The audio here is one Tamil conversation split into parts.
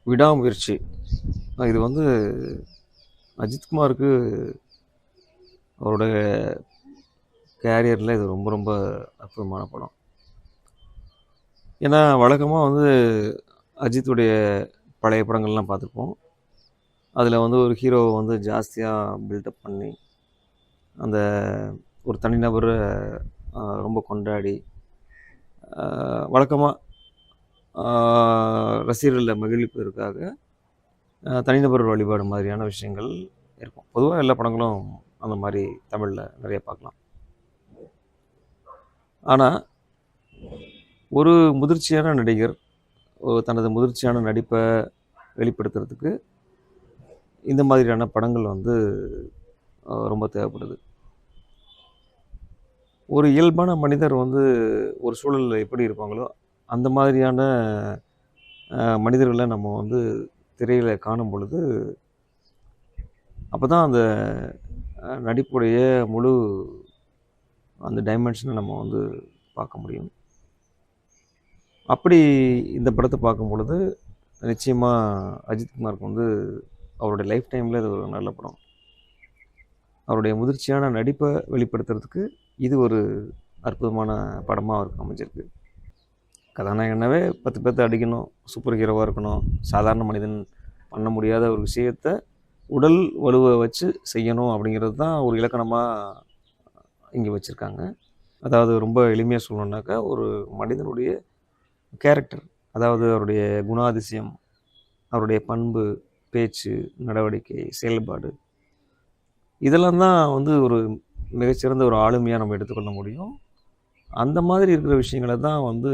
விடாமுயற்சி. இது வந்து அஜித்குமாருக்கு அவருடைய கேரியரில் இது ரொம்ப ரொம்ப அற்புதமான படம். ஏன்னா வழக்கமா வந்து அஜித்துடைய பழைய படங்கள்லாம் பார்த்துருப்போம். அதில் வந்து ஒரு ஹீரோவை வந்து ஜாஸ்தியாக பில்டப் பண்ணி அந்த ஒரு தனிநபர ரொம்ப கொண்டாடி வழக்கமாக ரசிகர்களை மகிழ்விப்பதற்காக தனிநபர் வழிபாடு மாதிரியான விஷயங்கள் இருக்கும். பொதுவாக எல்லா படங்களும் அந்த மாதிரி தமிழில் நிறைய பார்க்கலாம். ஆனால் ஒரு முதிர்ச்சியான நடிகர் தனது முதிர்ச்சியான நடிப்பை வெளிப்படுத்துறதுக்கு இந்த மாதிரியான படங்கள் வந்து ரொம்ப தேவைப்படுது. ஒரு இயல்பான மனிதர் வந்து ஒரு சூழலில் எப்படி இருப்பாங்களோ அந்த மாதிரியான மனிதர்களை நம்ம வந்து திரையில் காணும் பொழுது அப்போ தான் அந்த நடிப்புடைய முழு அந்த டைமென்ஷனை நம்ம வந்து பார்க்க முடியும். அப்படி இந்த படத்தை பார்க்கும் பொழுது நிச்சயமாக அஜித்குமாருக்கு வந்து அவருடைய லைஃப் டைமில் இது ஒரு நல்ல படம். அவருடைய முதிர்ச்சியான நடிப்பை வெளிப்படுத்துறதுக்கு இது ஒரு அற்புதமான படமாக அவருக்கு அமைஞ்சிருக்கு. கதாநாயகனாவே 10 பேர்த்த அடிக்கணும், சூப்பர் ஹீரோவாக இருக்கணும், சாதாரண மனிதன் பண்ண முடியாத ஒரு விஷயத்த உடல் வலுவை வச்சு செய்யணும் அப்படிங்கிறது தான் ஒரு இலக்கணமாக இங்கே வச்சுருக்காங்க. அதாவது ரொம்ப எளிமையாக சொல்லணுன்னாக்கா ஒரு மனிதனுடைய கேரக்டர், அதாவது அவருடைய குணாதிசயம், அவருடைய பண்பு, பேச்சு, நடவடிக்கை, செயல்பாடு, இதெல்லாம் தான் வந்து ஒரு மிகச்சிறந்த ஒரு ஆளுமையாக நம்ம எடுத்துக்கொள்ள முடியும். அந்த மாதிரி இருக்கிற விஷயங்களை தான் வந்து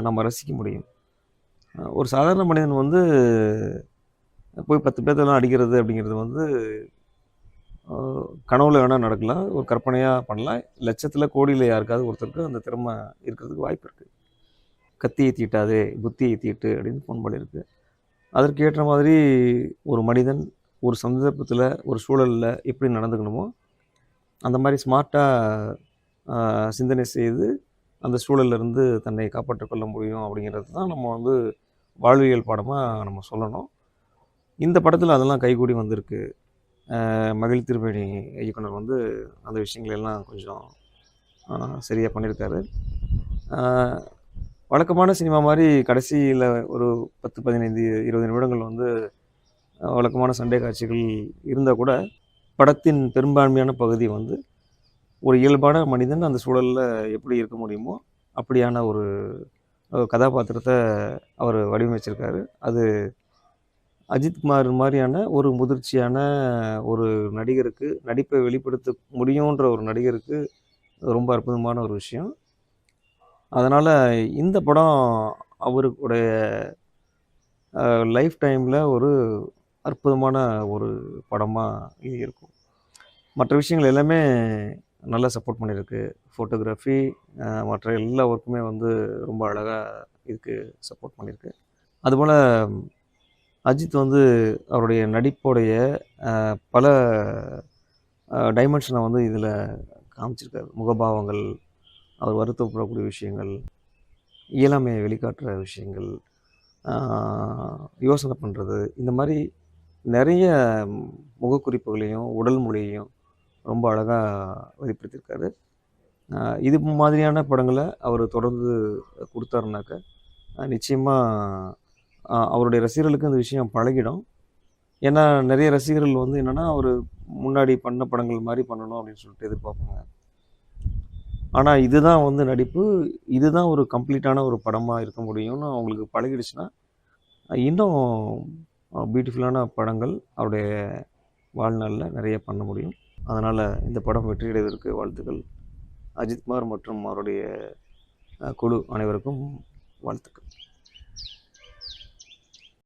நம்ம ரசிக்க முடியும். ஒரு சாதாரண மனிதன் வந்து போய் 10 பேர்த்தெல்லாம் அடிக்கிறது அப்படிங்கிறது வந்து கனவுல வேணால் நடக்கலாம், ஒரு கற்பனையாக பண்ணலாம். லட்சத்தில் கோடியில் யாருக்காவது ஒருத்தருக்கு அந்த திறமை இருக்கிறதுக்கு வாய்ப்பு இருக்குது. கத்தியை தீட்டாதே புத்தியை தீட்டு அப்படின்னு பொன்மொழி இருக்குது. அதற்கு ஏற்ற மாதிரி ஒரு மனிதன் ஒரு சந்தர்ப்பத்தில் ஒரு சூழலில் எப்படி நடந்துக்கணுமோ அந்த மாதிரி ஸ்மார்ட்டாக சிந்தனை செய்து அந்த சூழலிருந்து தன்னை காப்பாற்றிக்கொள்ள முடியும் அப்படிங்கிறது தான் நம்ம வந்து வாழ்வியல் பாடமாக நம்ம சொல்லணும். இந்த படத்தில் அதெல்லாம் கைகூடி வந்திருக்கு. மகிழ் திருமேனி இயக்குனர் வந்து அந்த விஷயங்களெல்லாம் கொஞ்சம் சரியாக பண்ணியிருக்காரு. வழக்கமான சினிமா மாதிரி கடைசியில் ஒரு 10, 15, 20 நிமிடங்கள் வந்து வழக்கமான சண்டை காட்சிகள் இருந்தால் கூட படத்தின் பெரும்பான்மையான பகுதி வந்து ஒரு இயல்பான மனிதன் அந்த சூழலில் எப்படி இருக்க முடியுமோ அப்படியான ஒரு கதாபாத்திரத்தை அவர் வடிவமைச்சிருக்காரு. அது அஜித்குமார் மாதிரியான ஒரு முதிர்ச்சியான ஒரு நடிகருக்கு, நடிப்பை வெளிப்படுத்த முடியுன்ற ஒரு நடிகருக்கு ரொம்ப அற்புதமான ஒரு விஷயம். அதனால் இந்த படம் அவருடைய லைஃப் டைமில் ஒரு அற்புதமான ஒரு படமாக இருக்கும். மற்ற விஷயங்கள் எல்லாமே நல்லா சப்போர்ட் பண்ணியிருக்கு. ஃபோட்டோகிராஃபி மற்ற எல்லா ஒர்க்குமே வந்து ரொம்ப அழகாக இதுக்கு சப்போர்ட் பண்ணியிருக்கு. அதுபோல் அஜித் வந்து அவருடைய நடிப்போடைய பல டைமென்ஷனை வந்து இதில் காமிச்சிருக்காரு. முகபாவங்கள், அவர் வருத்தப்படக்கூடிய விஷயங்கள், இயலாமையை வெளிக்காட்டுற விஷயங்கள், யோசனை பண்ணுறது, இந்த மாதிரி நிறைய முகக்குறிப்புகளையும் உடல் மொழியையும் ரொம்ப அழகாக வெளிப்படுத்தியிருக்காரு. இது மாதிரியான படங்களை அவர் தொடர்ந்து கொடுத்தாருனாக்க நிச்சயமாக அவருடைய ரசிகர்களுக்கு அந்த விஷயம் பழகிடும். ஏன்னா நிறைய ரசிகர்கள் வந்து என்னென்னா அவர் முன்னாடி பண்ண படங்கள் மாதிரி பண்ணணும் அப்படின்னு சொல்லிட்டு எதிர்பார்ப்பாங்க. ஆனால் இதுதான் வந்து நடிப்பு, இதுதான் ஒரு கம்ப்ளீட்டான ஒரு படமாக இருக்க முடியும்னு அவங்களுக்கு பழகிடுச்சுன்னா இன்னும் பியூட்டிஃபுல்லான படங்கள் அவருடைய வாழ்நாளில் நிறைய பண்ண முடியும். அதனால் இந்த படம் வெற்றியடைவதற்கு வாழ்த்துக்கள். அஜித்குமார் மற்றும் அவருடைய குழு அனைவருக்கும் வாழ்த்துக்கள்.